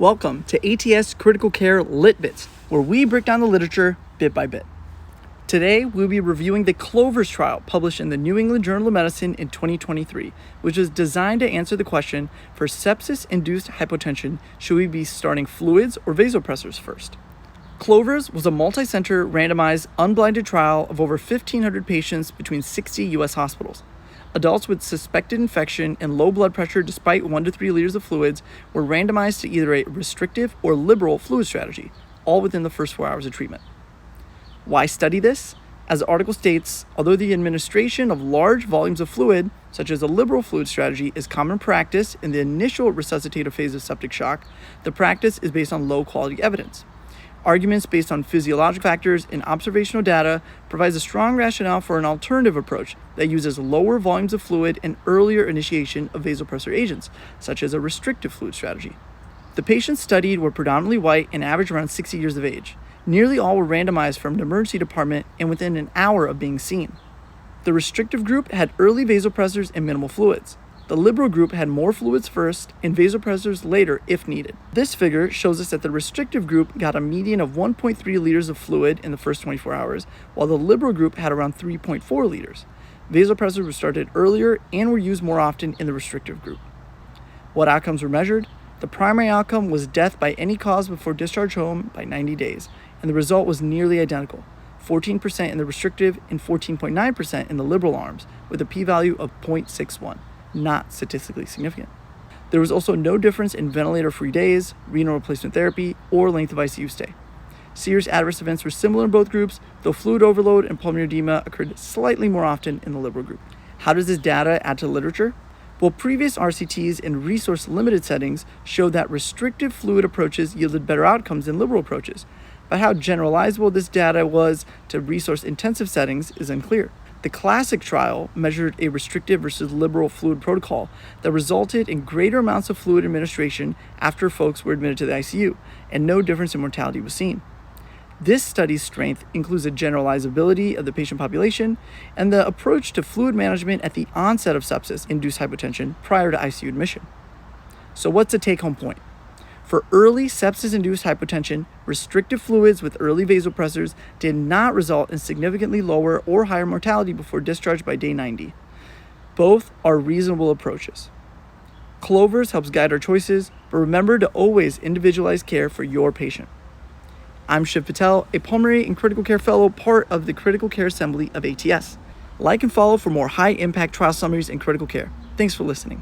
Welcome to ATS Critical Care LitBits, where we break down the literature bit by bit. Today, we'll be reviewing the CLOVERS trial published in the New England Journal of Medicine in 2023, which is designed to answer the question, for sepsis-induced hypotension, should we be starting fluids or vasopressors first? CLOVERS was a multi-center, randomized, unblinded trial of over 1,500 patients between 60 U.S. hospitals. Adults with suspected infection and low blood pressure despite 1 to 3 liters of fluids were randomized to either a restrictive or liberal fluid strategy, all within the first 4 hours of treatment. Why study this? As the article states, although the administration of large volumes of fluid, such as a liberal fluid strategy, is common practice in the initial resuscitative phase of septic shock, the practice is based on low-quality evidence. Arguments based on physiologic factors and observational data provides a strong rationale for an alternative approach that uses lower volumes of fluid and earlier initiation of vasopressor agents, such as a restrictive fluid strategy. The patients studied were predominantly white and averaged around 60 years of age. Nearly all were randomized from an emergency department and within an hour of being seen. The restrictive group had early vasopressors and minimal fluids. The liberal group had more fluids first and vasopressors later if needed. This figure shows us that the restrictive group got a median of 1.3 liters of fluid in the first 24 hours, while the liberal group had around 3.4 liters. Vasopressors were started earlier and were used more often in the restrictive group. What outcomes were measured? The primary outcome was death by any cause before discharge home by 90 days, and the result was nearly identical, 14% in the restrictive and 14.9% in the liberal arms, with a p-value of 0.61. Not statistically significant. There was also no difference in ventilator-free days, renal replacement therapy, or length of ICU stay. Serious adverse events were similar in both groups, though fluid overload and pulmonary edema occurred slightly more often in the liberal group. How does this data add to the literature? Well, previous RCTs in resource-limited settings showed that restrictive fluid approaches yielded better outcomes than liberal approaches, but how generalizable this data was to resource-intensive settings is unclear. The classic trial measured a restrictive versus liberal fluid protocol that resulted in greater amounts of fluid administration after folks were admitted to the ICU, and no difference in mortality was seen. This study's strength includes the generalizability of the patient population and the approach to fluid management at the onset of sepsis-induced hypotension prior to ICU admission. So what's the take-home point? For early sepsis-induced hypotension, restrictive fluids with early vasopressors did not result in significantly lower or higher mortality before discharge by day 90. Both are reasonable approaches. CLOVERS helps guide our choices, but remember to always individualize care for your patient. I'm Shiv Patel, a pulmonary and critical care fellow, part of the Critical Care Assembly of ATS. Like and follow for more high-impact trial summaries in critical care. Thanks for listening.